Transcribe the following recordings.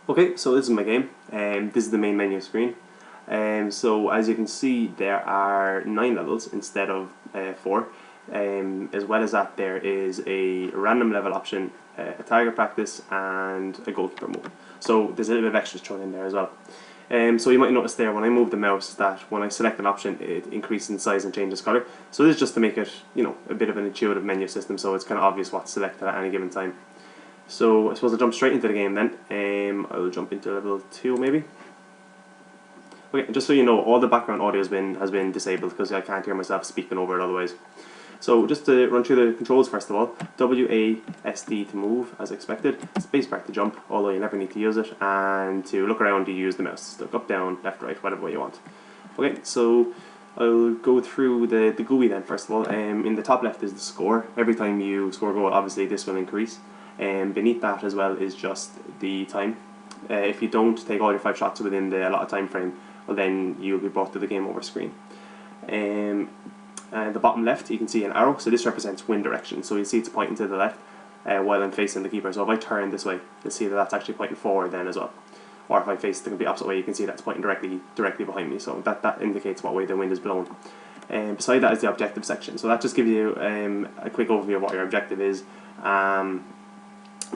Okay, so this is my game, and this is the main menu screen. So as you can see, there are 9 levels instead of 4. As well as that, there is a random level option, a target practice, and a goalkeeper mode. So there's a little bit of extras thrown in there as well. So you might notice there when I move the mouse that when I select an option, it increases in size and changes colour. So this is just to make it, a bit of an intuitive menu system, so it's kind of obvious what's selected at any given time. So I suppose I'll jump straight into the game then. I'll jump into level 2 maybe. Okay, just so you know, all the background audio has been disabled because I can't hear myself speaking over it otherwise. So just to run through the controls first of all, WASD to move as expected, spacebar to jump, although you never need to use it, and to look around you use the mouse. Look up, down, left, right, whatever way you want. Okay, so I'll go through the GUI then first of all. In the top left is the score. Every time you score a goal, obviously this will increase. Beneath that as well is just the time. If you don't take all your 5 shots within the allotted time frame, well then you'll be brought to the game over screen. And the bottom left you can see an arrow, so this represents wind direction, so you see it's pointing to the left while I'm facing the keeper. So if I turn this way, you'll see that that's actually pointing forward then as well. Or if I face the complete opposite way, you can see that's pointing directly behind me, so that indicates what way the wind is blowing. Beside that is the objective section, so that just gives you a quick overview of what your objective is.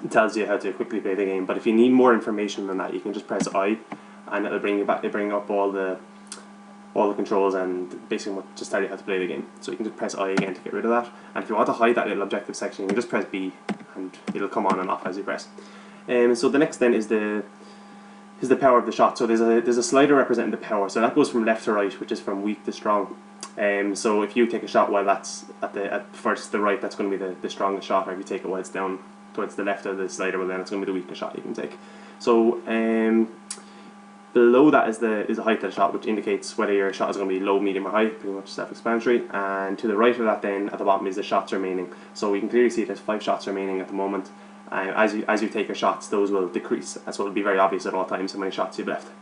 It tells you how to quickly play the game, but if you need more information than that, you can just press I, and it'll bring up all the controls and basically just tell you how to play the game. So you can just press I again to get rid of that, and if you want to hide that little objective section, you can just press B, and it'll come on and off as you press. So the next then is the power of the shot. So there's a slider representing the power, so that goes from left to right, which is from weak to strong. So if you take a shot while that's at first the right, that's going to be the strongest shot, or if you take it while it's down towards the left of the slider, well then it's going to be the weakest shot you can take. So below that is the height of the shot, which indicates whether your shot is going to be low, medium or high, pretty much self-explanatory. And to the right of that then, at the bottom, is the shots remaining. So we can clearly see there's 5 shots remaining at the moment. As you take your shots, those will decrease, so it'll be very obvious at all times how many shots you've left.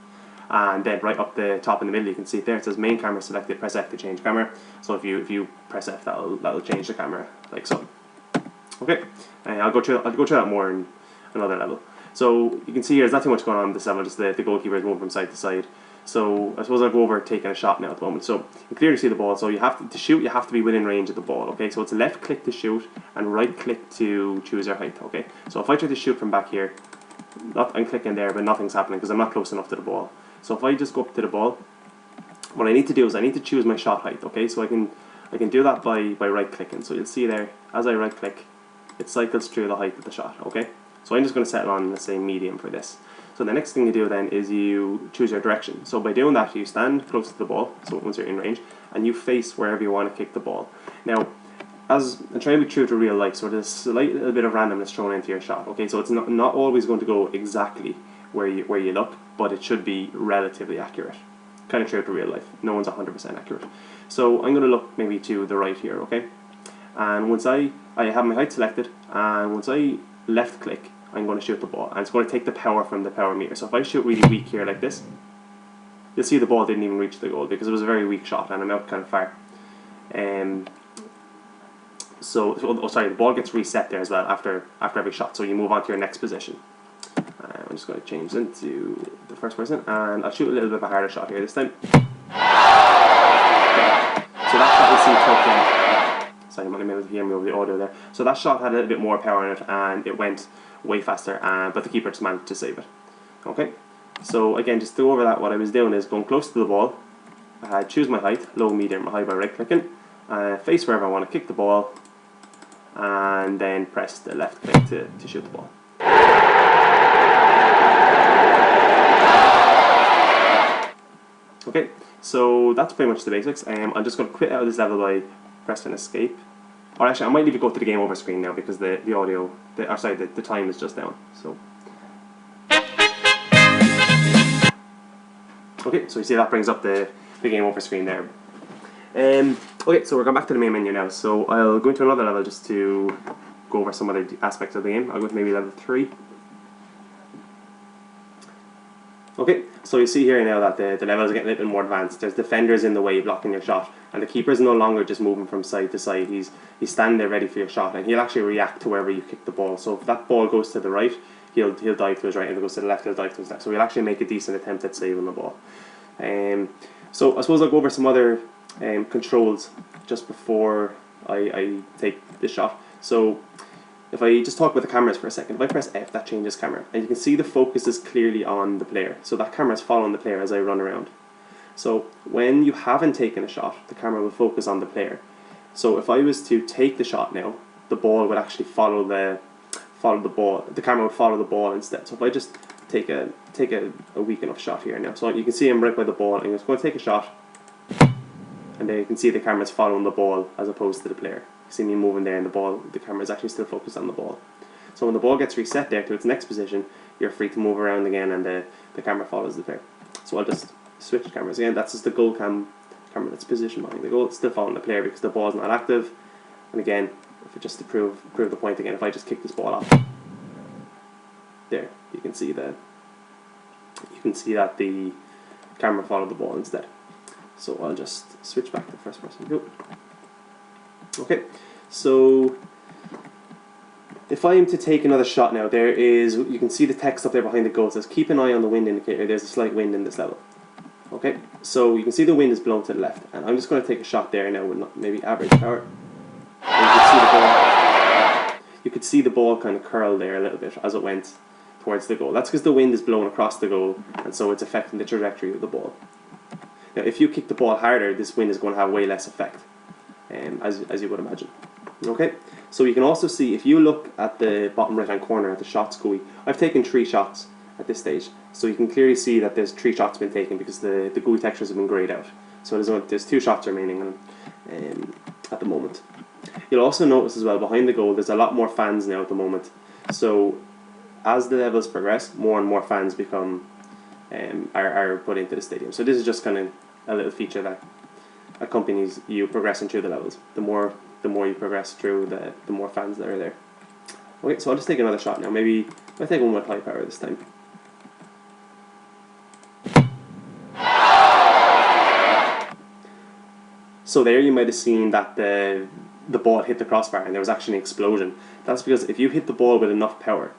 And then right up the top in the middle, you can see it there, it says main camera selected, press F to change camera. So if you press F, that'll change the camera, like so. Okay, I'll go through that more in another level. So you can see there's not too much going on in this level, just the goalkeeper is moving from side to side. So I suppose I'll go over taking a shot now at the moment. So you can clearly see the ball, so you have to shoot, you have to be within range of the ball, okay? So it's left click to shoot and right click to choose your height, okay? So if I try to shoot from back here, I'm clicking there but nothing's happening because I'm not close enough to the ball. So if I just go up to the ball, what I need to do is I need to choose my shot height, okay? So I can do that by right clicking. So you'll see there, as I right click, it cycles through the height of the shot, okay? So I'm just going to settle on, let's say, medium for this. So the next thing you do then is you choose your direction. So by doing that, you stand close to the ball, so once you're in range, and you face wherever you want to kick the ball. Now, I'm trying to be true to real life, so there's a slight little bit of randomness thrown into your shot, okay? So it's not always going to go exactly where you look, but it should be relatively accurate. Kind of true to real life. No one's 100% accurate. So I'm going to look maybe to the right here, okay? And once I have my height selected, and once I left click, I'm going to shoot the ball, and it's going to take the power from the power meter. So if I shoot really weak here like this, you'll see the ball didn't even reach the goal because it was a very weak shot and I'm out kind of far. The ball gets reset there as well after every shot, so you move on to your next position. I'm just going to change into the first person, and I'll shoot a little bit of a harder shot here this time. Okay. So that shot you see took sorry, I'm not going to be able to hear me over the audio there. So that shot had a little bit more power in it, and it went way faster, but the keeper just managed to save it. Okay, so again, just to go over that, what I was doing is going close to the ball, choose my height, low, medium or high by right clicking, face wherever I want to kick the ball, and then press the left click to shoot the ball. Okay, so that's pretty much the basics. I'm just going to quit out of this level by pressing escape. Or actually, I might leave it go to the game over screen now because the audio, the time is just down. So, okay, so you see that brings up the game over screen there. Okay, so we're going back to the main menu now. So I'll go into another level just to go over some other aspects of the game. I'll go to maybe level 3. Okay, so you see here now that the levels are getting a little bit more advanced. There's defenders in the way blocking your shot, and the keeper is no longer just moving from side to side. He's standing there ready for your shot, and he'll actually react to wherever you kick the ball. So if that ball goes to the right, he'll dive to his right, and if it goes to the left, he'll dive to his left. So he'll actually make a decent attempt at saving the ball. So I suppose I'll go over some other controls just before I take the shot. So if I just talk about the cameras for a second, if I press F, that changes camera, and you can see the focus is clearly on the player. So that camera is following the player as I run around. So when you haven't taken a shot, the camera will focus on the player. So if I was to take the shot now, the ball would actually follow the ball. The camera would follow the ball instead. So if I just take a weak enough shot here now, so you can see him right by the ball, and I'm just going to take a shot, and then you can see the camera's following the ball as opposed to the player. You see me moving there, and the camera is actually still focused on the ball. So when the ball gets reset there to its next position, you're free to move around again, and the camera follows the player. So I'll just switch cameras again. That's just the goal camera that's positioned behind the goal. It's still following the player because the ball's not active. And again, just to prove the point again, if I just kick this ball off, there you can see that the camera followed the ball instead. So I'll just switch back to first person view. Okay, so if I am to take another shot now, you can see the text up there behind the goal. It says keep an eye on the wind indicator. There's a slight wind in this level. Okay, so you can see the wind is blown to the left, and I'm just going to take a shot there now with maybe average power. And you could see the ball kind of curl there a little bit as it went towards the goal. That's because the wind is blowing across the goal, and so it's affecting the trajectory of the ball. Now, if you kick the ball harder, this wind is going to have way less effect, as you would imagine. Okay, so you can also see, if you look at the bottom right hand corner at the shots GUI, I've taken 3 shots at this stage, so you can clearly see that there's 3 shots been taken because the GUI textures have been grayed out. So there's 2 shots remaining at the moment. You'll also notice as well behind the goal there's a lot more fans now at the moment. So as the levels progress, more and more fans become are put into the stadium. So this is just kind of a little feature that accompanies you progressing through the levels. The more you progress through, the more fans that are there. Okay, so I'll just take another shot now. Maybe I'll take one with high power this time. So there you might have seen that the ball hit the crossbar and there was actually an explosion. That's because if you hit the ball with enough power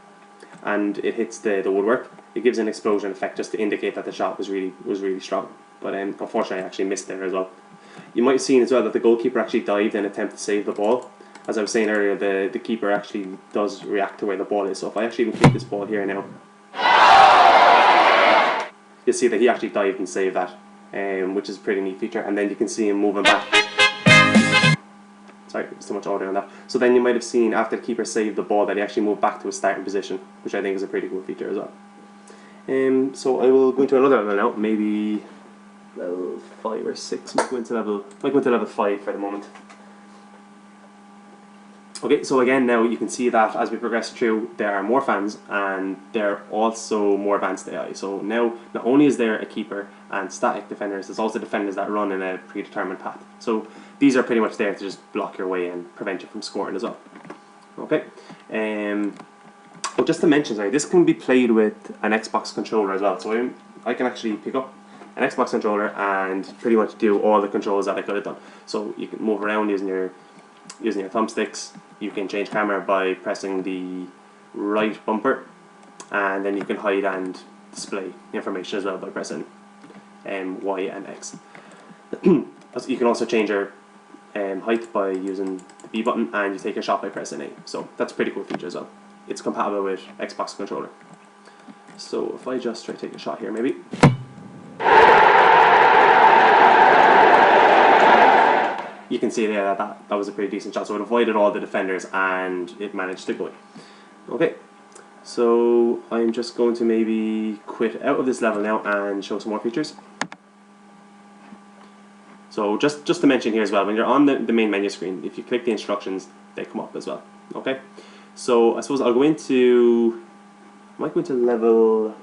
and it hits the woodwork, it gives an explosion effect just to indicate that the shot was really strong. But unfortunately I actually missed there as well. You might have seen as well that the goalkeeper actually dived in an attempt to save the ball. As I was saying earlier, the keeper actually does react to where the ball is. So if I actually even kick this ball here now, you'll see that he actually dived and saved that, which is a pretty neat feature. And then you can see him moving back. Sorry, there's too much audio on that. So then you might have seen after the keeper saved the ball that he actually moved back to his starting position, which I think is a pretty cool feature as well. So I will go into another level now, maybe level 5 or 6. Might go into level 5 for the moment. Okay, so again now you can see that as we progress through there are more fans and there are also more advanced AI. So now not only is there a keeper and static defenders, there's also defenders that run in a predetermined path. So these are pretty much there to just block your way and prevent you from scoring as well. Okay, but just to mention, sorry, this can be played with an Xbox controller as well. So I can actually pick up an Xbox controller and pretty much do all the controls that I could have done. So you can move around using your thumbsticks. You can change camera by pressing the right bumper, and then you can hide and display information as well by pressing Y and X. You can also change your height by using the B button, and you take a shot by pressing A. So that's a pretty cool feature as well. It's compatible with Xbox controller. So if I just try to take a shot here maybe. You can see there that was a pretty decent shot, so it avoided all the defenders and it managed to go. Okay, so I'm just going to maybe quit out of this level now and show some more features. So just to mention here as well, when you're on the main menu screen, if you click the instructions, they come up as well. Okay, so I suppose I might go into level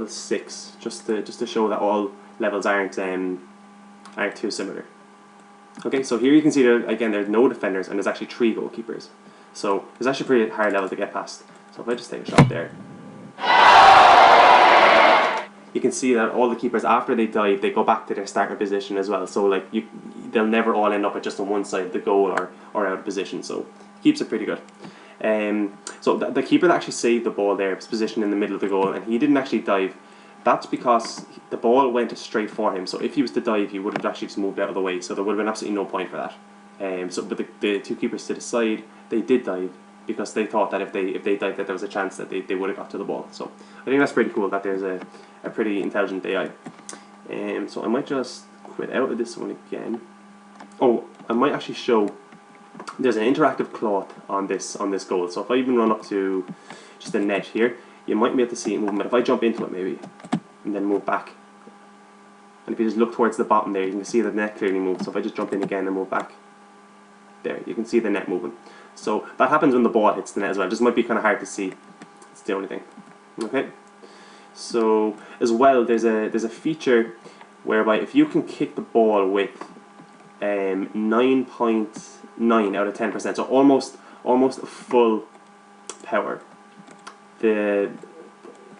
6 just to show that all levels aren't too similar. Okay, so here you can see that again there's no defenders and there's actually 3 goalkeepers. So there's actually a pretty hard level to get past. So if I just take a shot there, you can see that all the keepers after they dive, they go back to their starting position as well. So like they'll never all end up at just on one side of the goal or out of position. So it keeps it pretty good. So the keeper that actually saved the ball there was positioned in the middle of the goal, and he didn't actually dive. That's because the ball went straight for him. So if he was to dive, he would have actually just moved out of the way. So there would have been absolutely no point for that. But the two keepers to the side, they did dive because they thought that if they dived, that there was a chance that they would have got to the ball. So I think that's pretty cool that there's a pretty intelligent AI. So I might just quit out of this one again. Oh, I might actually show. There's an interactive cloth on this goal. So if I even run up to just the net here, you might be able to see it moving. But if I jump into it maybe, and then move back, and if you just look towards the bottom there, you can see the net clearly moves. So if I just jump in again and move back, there, you can see the net moving. So that happens when the ball hits the net as well. It just might be kind of hard to see. It's the only thing. Okay. So as well, there's a feature whereby if you can kick the ball with 9.9 out of 10%, so almost full power, the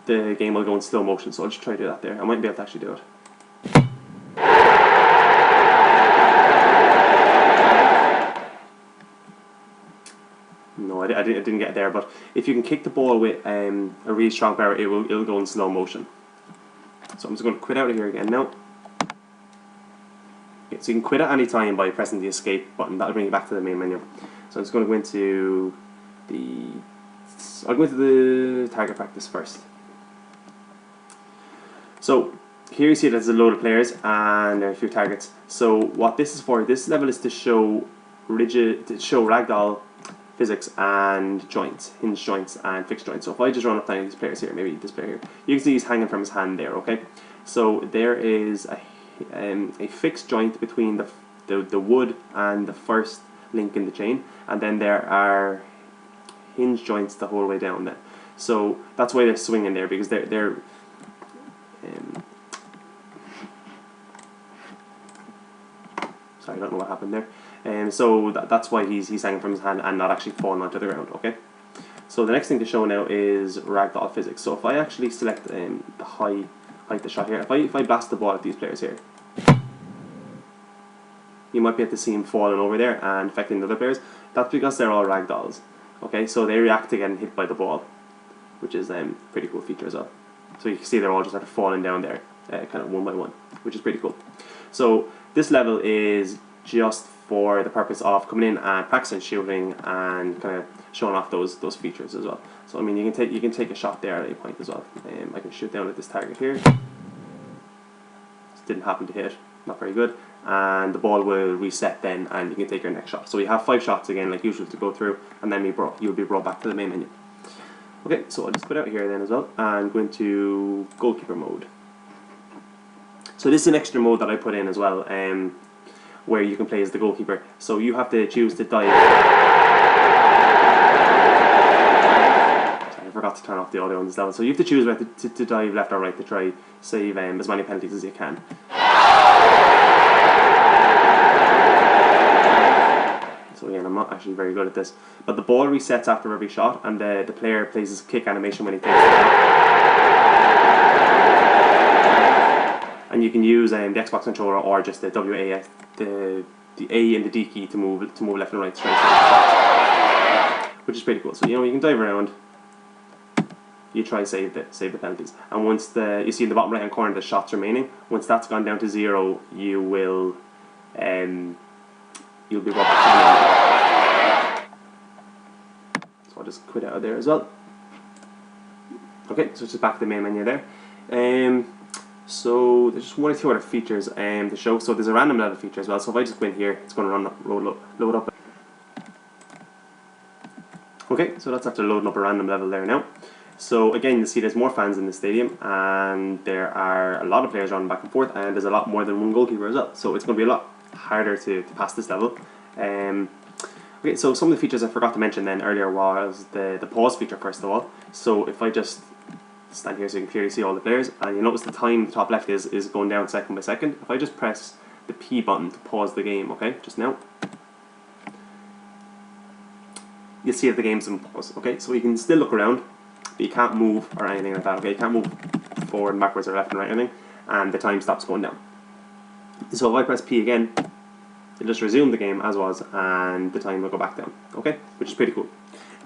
game will go in slow motion. So I'll just try to do that there. I might be able to actually do it. No, I didn't get there. But if you can kick the ball with a really strong power, it'll go in slow motion. So I'm just going to quit out of here again now. Okay, so you can quit at any time by pressing the escape button. That'll bring you back to the main menu. So I'm just going to go into I'll go into the target practice first. So here you see there's a load of players and there are a few targets. So what this is for, this level is to show Ragdoll Physics and joints, hinge joints and fixed joints. So if I just run up down these players here, maybe this player here, you can see he's hanging from his hand there, okay? So there is a fixed joint between the wood and the first link in the chain, and then there are hinge joints the whole way down there. So that's why they're swinging there, because they're sorry, I don't know what happened there. So that's why he's hanging from his hand and not actually falling onto the ground. Okay. So the next thing to show now is Ragdoll Physics. So if I actually select the height the shot here, if I blast the ball at these players here, you might be able to see him falling over there and affecting the other players. That's because they're all ragdolls. Okay, so they react to getting hit by the ball, which is a pretty cool feature as well. So you can see they're all just sort of falling down there, kind of one by one, which is pretty cool. So this level is just for the purpose of coming in and practicing shooting and kind of showing off those features as well. So I mean, you can take a shot there at any point as well. I can shoot down at this target here. This didn't happen to hit, not very good. And the ball will reset then, and you can take your next shot. So you have 5 shots again, like usual, to go through, and then you'll be brought back to the main menu. Okay, so I'll just quit out here then as well, and go into goalkeeper mode. So this is an extra mode that I put in as well, where you can play as the goalkeeper. So you have to choose to dive. Sorry, I forgot to turn off the audio on this level. So you have to choose whether to dive left or right to try save as many penalties as you can. So again, I'm not actually very good at this, but the ball resets after every shot, and the player plays his kick animation when he takes the shot. And you can use the Xbox controller or just the WAS, the A and the D key to move left and right straight, which is pretty cool. So you can dive around. You try save the penalties, and once you see in the bottom right hand corner the shots remaining, once that's gone down to 0, you'll be brought back to the main menu. So I'll just quit out of there as well. Okay, so it's just back to the main menu there. So there's just 1 or 2 other features to show. So there's a random level feature as well. So if I just go in here, it's going to load up. Okay, so that's after loading up a random level there now. So again, you see there's more fans in the stadium, and there are a lot of players running back and forth, and there's a lot more than one goalkeeper as well. So it's going to be a lot harder to pass this level. Okay, so some of the features I forgot to mention then earlier was the pause feature first of all. So if I just stand here so you can clearly see all the players, and you notice the time in the top left is going down second by second. If I just press the P button to pause the game, okay, just now, you'll see that the game's in pause. Okay, so you can still look around, but you can't move or anything like that. Okay, you can't move forward and backwards or left and right or anything, and the time stops going down. So if I press P again, it'll just resume the game as was, and the time will go back down. Okay, which is pretty cool.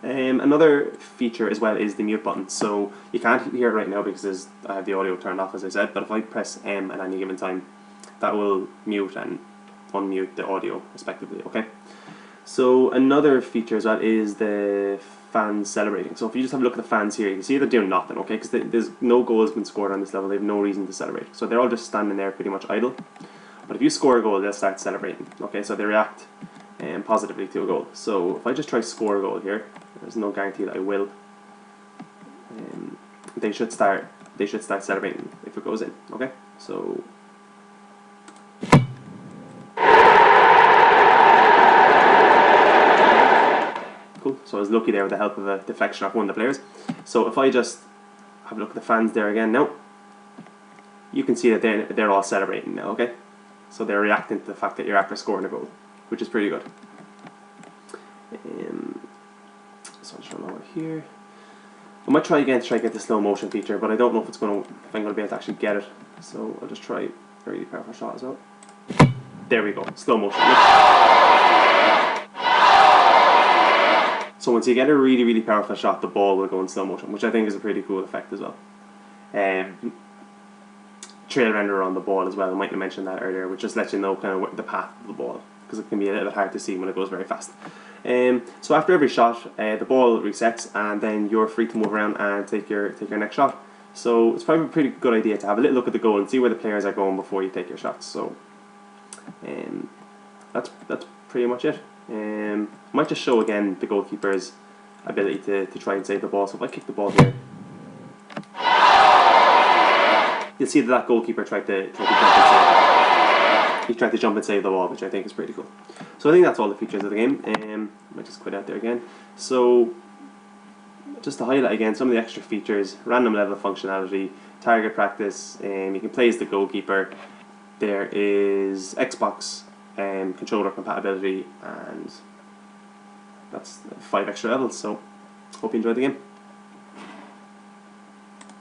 Another feature as well is the mute button. So you can't hear it right now because I have the audio turned off, as I said, but if I press M at any given time, that will mute and unmute the audio respectively, okay? So another feature as well is the fans celebrating. So if you just have a look at the fans here, you can see they're doing nothing, okay? Because there's no goals been scored on this level, they have no reason to celebrate. So they're all just standing there pretty much idle. But if you score a goal, they'll start celebrating, okay? So they react positively to a goal. So if I just try to score a goal here, there's no guarantee that I will. They should start celebrating if it goes in, okay? So cool. So I was lucky there with the help of a deflection off one of the players. So if I just have a look at the fans there again now, you can see that they're all celebrating now, okay? So they're reacting to the fact that you're after scoring a goal, which is pretty good. So I'll just run over here. I might try again to try to get the slow motion feature, but I don't know if I'm going to be able to actually get it. So I'll just try a really powerful shot as well. There we go, slow motion. So once you get a really, really powerful shot, the ball will go in slow motion, which I think is a pretty cool effect as well. Trail renderer on the ball as well, I might have mentioned that earlier, which just lets you know kind of the path of the ball, because it can be a little bit hard to see when it goes very fast. So after every shot, the ball resets and then you're free to move around and take your next shot. So it's probably a pretty good idea to have a little look at the goal and see where the players are going before you take your shots. So that's pretty much it. I might just show again the goalkeeper's ability to try and save the ball. So if I kick the ball here, you'll see that goalkeeper tried to jump and save. He tried to jump and save the ball, which I think is pretty cool. So I think that's all the features of the game. I might just quit out there again. So just to highlight again some of the extra features: random level functionality, target practice, you can play as the goalkeeper. There is Xbox controller compatibility, and that's 5 extra levels. So hope you enjoyed the game.